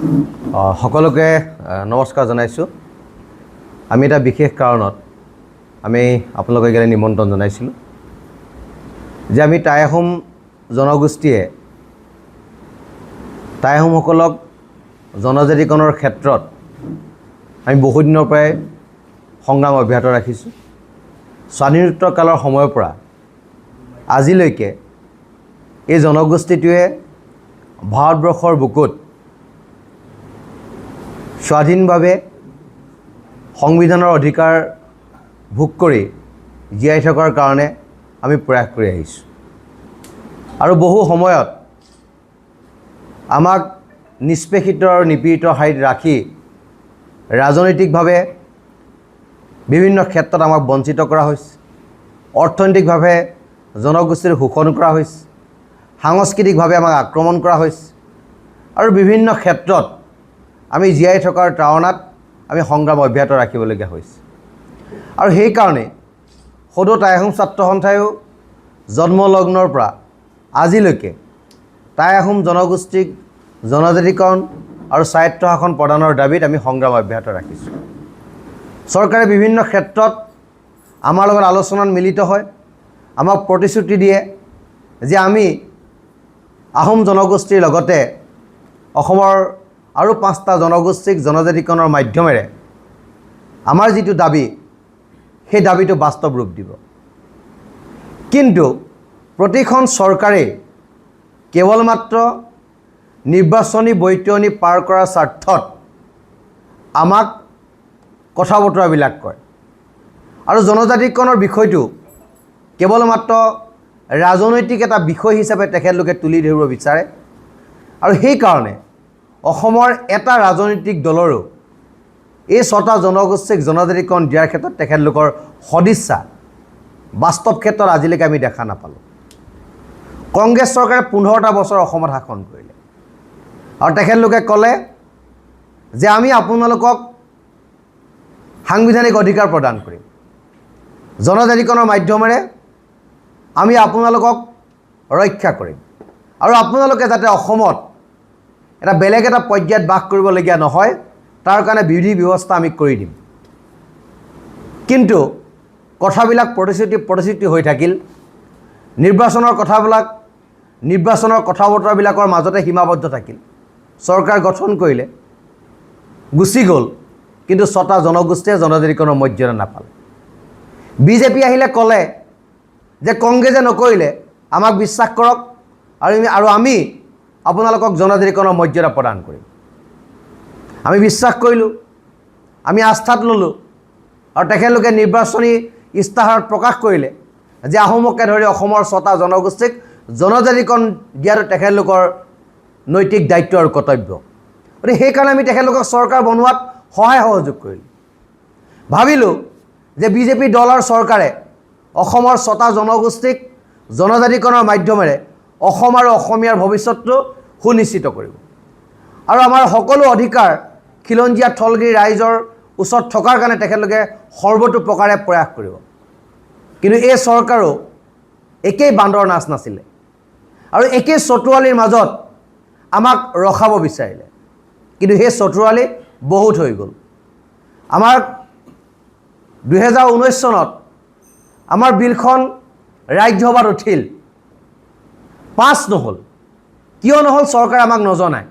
সকলোকে নমস্কাৰ জনাইছোঁ। আমি এটা বিশেষ কাৰণত আমি আপোনালোকক ইয়ালৈ নিমন্ত্ৰণ জনাইছিলোঁ যে আমি টাই আহোম জনগোষ্ঠীয়ে টাই আহোমসকলক জনজাতিকৰণৰ ক্ষেত্ৰত আমি বহুদিনৰ পৰাই সংগ্ৰাম অব্যাহত ৰাখিছোঁ। স্বাধীনোত্তৰ কালৰ সময়ৰ পৰা আজিলৈকে এই জনগোষ্ঠীটোৱে ভাৰতবৰ্ষৰ বুকুত স্বাধীনভাৱে সংবিধানৰ অধিকাৰ ভোগ কৰি জীয়াই থকাৰ কাৰণে আমি প্ৰয়াস কৰি আহিছোঁ। আৰু বহু সময়ত আমাক নিষ্পেষিত আৰু নিপীড়িত ঠাইত ৰাখি ৰাজনৈতিকভাৱে বিভিন্ন ক্ষেত্ৰত আমাক বঞ্চিত কৰা হৈছে। অৰ্থনৈতিকভাৱে জনগোষ্ঠীৰ শোষণ কৰা হৈছে, সাংস্কৃতিকভাৱে আমাক আক্ৰমণ কৰা হৈছে আৰু বিভিন্ন ক্ষেত্ৰত আমি জীয়াই থকাৰ তাৰণাত আমি সংগ্ৰাম অব্যাহত ৰাখিবলগীয়া হৈছে। আৰু সেইকাৰণে সদৌ টাই আহোম ছাত্ৰ সন্থায়ো জন্মলগ্নৰ পৰা আজিলৈকে টাই আহোম জনগোষ্ঠীক জনজাতিকৰণ আৰু স্বায়ত্তশাসন প্ৰদানৰ দাবীত আমি সংগ্ৰাম অব্যাহত ৰাখিছোঁ। চৰকাৰে বিভিন্ন ক্ষেত্ৰত আমাৰ লগত আলোচনাত মিলিত হয়, আমাক প্ৰতিশ্ৰুতি দিয়ে যে আমি আহোম জনগোষ্ঠীৰ লগতে অসমৰ আৰু 5টা জনগোষ্ঠীক জনজাতিকৰণৰ মাধ্যমেৰে আমাৰ যিটো দাবী সেই দাবীটো বাস্তৱ ৰূপ দিব। কিন্তু প্ৰতিখন চৰকাৰে কেৱল মাত্ৰ নিৰ্বাচনী বৈতৰণি পাৰ কৰাৰ স্বাৰ্থত আমাক কথা বতৰাবিলাক কয় আৰু জনজাতিকৰণৰ বিষয়টো কেৱল মাত্ৰ ৰাজনৈতিক এটা বিষয় হিচাপে তেখেতলোকে তুলি ধৰিব বিচাৰে। আৰু সেইকাৰণে অসমৰ এটা ৰাজনৈতিক দলৰো এই 6টা জনগোষ্ঠীক জনজাতিকৰণ দিয়াৰ ক্ষেত্ৰত তেখেতলোকৰ সদিচ্ছা বাস্তৱ ক্ষেত্ৰত আজিলৈকে আমি দেখা নাপালোঁ। কংগ্ৰেছ চৰকাৰে 15টা বছৰ অসমত শাসন কৰিলে আৰু তেখেতলোকে ক'লে যে আমি আপোনালোকক সাংবিধানিক অধিকাৰ প্ৰদান কৰিম, জনজাতিকৰণৰ মাধ্যমেৰে আমি আপোনালোকক ৰক্ষা কৰিম আৰু আপোনালোকে যাতে অসমত এটা বেলেগ এটা পৰ্যায়ত বাস কৰিবলগীয়া নহয় তাৰ কাৰণে বিধি ব্যৱস্থা আমি কৰি দিম। কিন্তু কথাবিলাক প্ৰতিশ্ৰুতি হৈ থাকিল। নিৰ্বাচনৰ কথা বতৰাবিলাকৰ মাজতে সীমাবদ্ধ থাকিল। চৰকাৰ গঠন কৰিলে, গুচি গ'ল, কিন্তু 6টা জনগোষ্ঠীয়ে জনজাতিকৰণৰ মৰ্যাদা নাপালে। বিজেপি আহিলে ক'লে যে কংগ্ৰেছে নকৰিলে আমাক বিশ্বাস কৰক আৰু আমি আপোনালোকক জনজাতিকৰণৰ মৰ্যাদা প্ৰদান কৰিম। আমি বিশ্বাস কৰিলোঁ, আমি আস্থাত ল'লোঁ আৰু তেখেতলোকে নিৰ্বাচনী ইস্তাহাৰত প্ৰকাশ কৰিলে যে আহোমকে ধৰি অসমৰ 6টা জনগোষ্ঠীক জনজাতিকৰণ দিয়াটো তেখেতলোকৰ নৈতিক দায়িত্ব আৰু কৰ্তব্য। গতিকে সেইকাৰণে আমি তেখেতলোকক চৰকাৰ বনোৱাত সহায় সহযোগ কৰিলোঁ। ভাবিলোঁ যে বিজেপি দল আৰু চৰকাৰে অসমৰ 6টা জনগোষ্ঠীক জনজাতিকৰণৰ মাধ্যমেৰে অসম আৰু অসমীয়াৰ ভৱিষ্যতটো সুনিশ্চিত কৰিব আৰু আমাৰ সকলো অধিকাৰ খিলঞ্জীয়া থলগিৰি ৰাইজৰ ওচৰত থকাৰ কাৰণে তেখেতলোকে সৰ্বতোপ্ৰকাৰে প্ৰয়াস কৰিব। কিন্তু এই চৰকাৰো একেই বান্দৰ নাচ নাছিলে আৰু একেই চতুৱালীৰ মাজত আমাক ৰখাব বিচাৰিলে। কিন্তু সেই চতুৱালী বহুত হৈ গ'ল। আমাৰ 2019 চনত আমাৰ বিলখন ৰাজ্যসভাত উঠিল, পাছ নহ'ল। কিয় নহ'ল চৰকাৰে আমাক নজনায়।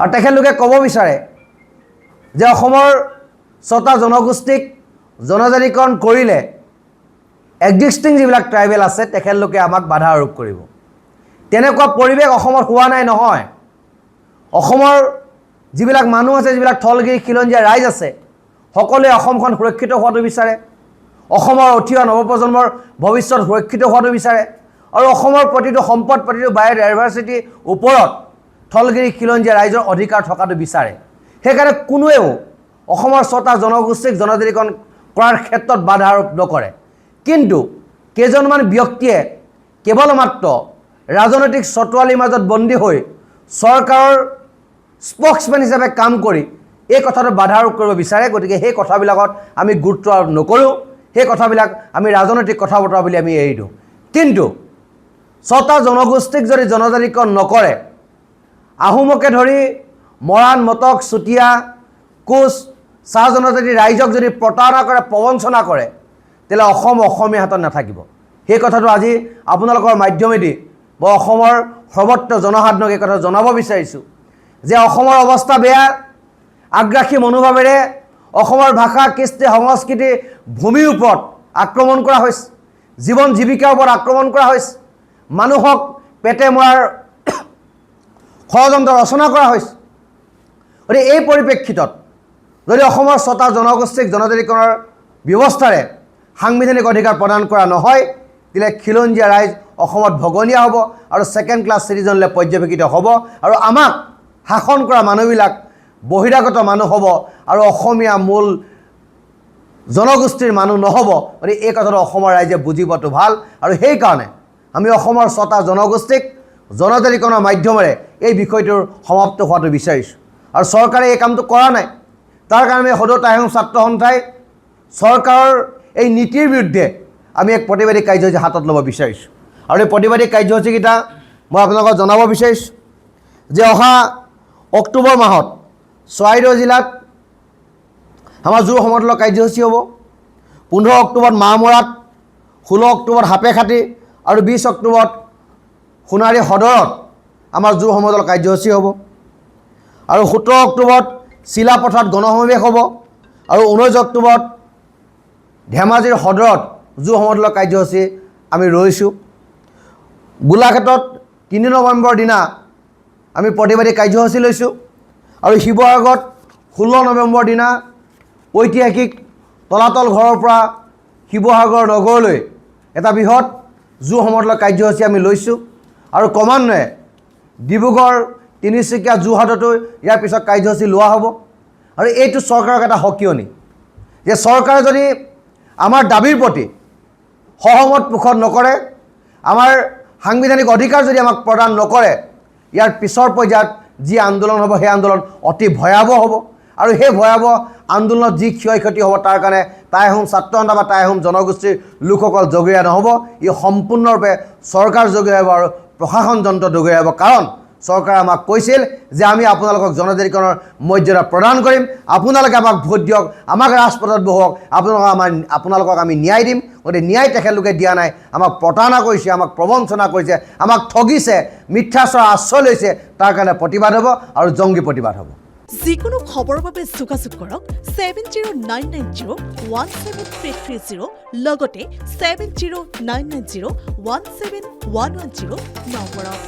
আৰু তেখেতলোকে ক'ব বিচাৰে যে অসমৰ 6টা জনগোষ্ঠীক জনজাতিকৰণ কৰিলে এক্সিষ্টিং যিবিলাক ট্ৰাইবেল আছে তেখেতলোকে আমাক বাধা আৰোপ কৰিব। তেনেকুৱা পৰিৱেশ অসমত হোৱা নাই নহয়। অসমৰ যিবিলাক মানুহ আছে, যিবিলাক থলগিৰি খিলঞ্জীয়া ৰাইজ আছে, সকলোৱে অসমখন সুৰক্ষিত হোৱাটো বিচাৰে, অসমৰ উঠি অহা নৱপ্ৰজন্মৰ ভৱিষ্যত সুৰক্ষিত হোৱাটো বিচাৰে আৰু অসমৰ প্ৰতিটো সম্পদ, প্ৰতিটো বায়'ডাইভাৰ্চিটিৰ ওপৰত থলগিৰি খিলঞ্জীয়া ৰাইজৰ অধিকাৰ থকাটো বিচাৰে। সেইকাৰণে কোনোৱেও অসমৰ 6টা জনগোষ্ঠীক জনজাতিকৰণ কৰাৰ ক্ষেত্ৰত বাধা আৰোপ নকৰে। কিন্তু কেইজনমান ব্যক্তিয়ে কেৱল মাত্ৰ ৰাজনৈতিক চতুৱালীৰ মাজত বন্দী হৈ চৰকাৰৰ স্প'ক্সমেন হিচাপে কাম কৰি এই কথাটো বাধা আৰোপ কৰিব বিচাৰে। গতিকে সেই কথাবিলাকত আমি গুৰুত্ব আৰোপ নকৰোঁ, সেই কথাবিলাক আমি ৰাজনৈতিক কথা বতৰা বুলি আমি এৰি দিওঁ। কিন্তু 6টা জনগোষ্ঠীক যদি জনজাতিকৰণ নকৰে, আহোমকে ধৰি মৰাণ, মটক, চুতীয়া, কোচ, চাহ জনজাতি ৰাইজক যদি প্ৰতাৰণা কৰে, প্ৰবঞ্চনা কৰে, তেতিয়াহ'লে অসম অসমীয়া হাতত নাথাকিব। সেই কথাটো আজি আপোনালোকৰ মাধ্যমেদি মই অসমৰ সৰ্বত্ৰ জনসাধাৰণক এই কথা জনাব বিচাৰিছোঁ যে অসমৰ অৱস্থা বেয়া। আগ্ৰাসী মনোভাৱেৰে অসমৰ ভাষা, কৃষ্টি, সংস্কৃতি, ভূমিৰ ওপৰত আক্ৰমণ কৰা হৈছে, জীৱন জীৱিকাৰ ওপৰত আক্ৰমণ কৰা হৈছে, মানুহক পেটে মৰাৰ ষড়যন্ত্ৰ ৰচনা কৰা হৈছে। গতিকে এই পৰিপ্ৰেক্ষিতত যদি অসমৰ 6টা জনগোষ্ঠীক জনজাতিকৰণৰ ব্যৱস্থাৰে সাংবিধানিক অধিকাৰ প্ৰদান কৰা নহয়, তেতিয়াহ'লে খিলঞ্জীয়া ৰাইজ অসমত ভগনীয়া হ'ব আৰু ছেকেণ্ড ক্লাছ চিটিজেনলৈ পৰ্যবেক্ষিত হ'ব আৰু আমাক শাসন কৰা মানুহবিলাক বহিৰাগত মানুহ হ'ব আৰু অসমীয়া মূল জনগোষ্ঠীৰ মানুহ নহ'ব। গতিকে এই কথাটো অসমৰ ৰাইজে বুজি পোৱাটো ভাল আৰু সেইকাৰণে আমি অসমৰ 6টা জনগোষ্ঠীক জনজাতিকৰণৰ মাধ্যমেৰে এই বিষয়টোৰ সমাপ্ত হোৱাটো বিচাৰিছোঁ আৰু চৰকাৰে এই কামটো কৰা নাই। তাৰ কাৰণে সদৌ তাই আহোম ছাত্ৰ সন্থাই চৰকাৰৰ এই নীতিৰ বিৰুদ্ধে আমি এক প্ৰতিবাদী কাৰ্যসূচী হাতত ল'ব বিচাৰিছোঁ আৰু এই প্ৰতিবাদী কাৰ্যসূচীকেইটা মই আপোনালোকক জনাব বিচাৰিছোঁ যে অহা অক্টোবৰ মাহত চৰাইদেউ জিলাত আমাৰ জোৰ সমদলৰ কাৰ্যসূচী হ'ব, 15 অক্টোবৰত মাহমৰাত, 16 অক্টোবৰত সাপেখাতি আৰু 20 অক্টোবৰত সোণাৰী সদৰত আমাৰ জোৰ সমদলৰ কাৰ্যসূচী হ'ব আৰু 17 অক্টোবৰত চিলাপথাৰত গণসমাৱেশ হ'ব আৰু 19 অক্টোবৰত ধেমাজিৰ সদৰত জোৰ সমদলৰ কাৰ্যসূচী আমি ৰৈছোঁ। গোলাঘাটত 3 নৱেম্বৰ দিনা আমি প্ৰতিবাদী কাৰ্যসূচী লৈছোঁ আৰু শিৱসাগৰত 16 নৱেম্বৰ দিনা ঐতিহাসিক তলাতল ঘৰৰ পৰা শিৱসাগৰ নগৰলৈ এটা বৃহৎ জোৰ সমদলৰ কাৰ্যসূচী আমি লৈছোঁ আৰু ক্ৰমান্বয়ে ডিব্ৰুগড়, তিনিচুকীয়া, যোৰহাটতো ইয়াৰ পিছত কাৰ্যসূচী লোৱা হ'ব আৰু এইটো চৰকাৰক এটা সকিয়নি যে চৰকাৰে যদি আমাৰ দাবীৰ প্ৰতি সহমত পোষণ নকৰে, আমাৰ সাংবিধানিক অধিকাৰ যদি আমাক প্ৰদান নকৰে, ইয়াৰ পিছৰ পৰ্যায়ত যি আন্দোলন হ'ব সেই আন্দোলন অতি ভয়াৱহ হ'ব আৰু সেই ভয়াৱহ আন্দোলনত যি ক্ষয় ক্ষতি হ'ব তাৰ কাৰণে টাই আহোম ছাত্ৰ সন্থা বা টাই আহোম জনগোষ্ঠীৰ লোকসকল জগৰীয়া নহ'ব, ই সম্পূৰ্ণৰূপে চৰকাৰ জগৰীয়া হ'ব আৰু প্ৰশাসন যন্ত্ৰ জগৰীয়া হ'ব। কাৰণ চৰকাৰে আমাক কৈছিল যে আমি আপোনালোকক জনজাতিকৰণৰ মৰ্যাদা প্ৰদান কৰিম, আপোনালোকে আমাক ভোট দিয়ক, আমাক ৰাজপথত বহক, আপোনালোকক আমি ন্যায় দিম। গতিকে ন্যায় তেখেতলোকে দিয়া নাই, আমাক প্ৰতাৰণা কৰিছে, আমাক প্ৰবঞ্চনা কৰিছে, আমাক ঠগিছে, মিথ্যাচাৰৰ আশ্ৰয় লৈছে। তাৰ কাৰণে প্ৰতিবাদ হ'ব আৰু জংগী প্ৰতিবাদ হ'ব। যিকোনো খবৰৰ বাবে যোগাযোগ কৰক 7099017330 লগতে 7099017110 নম্বৰত।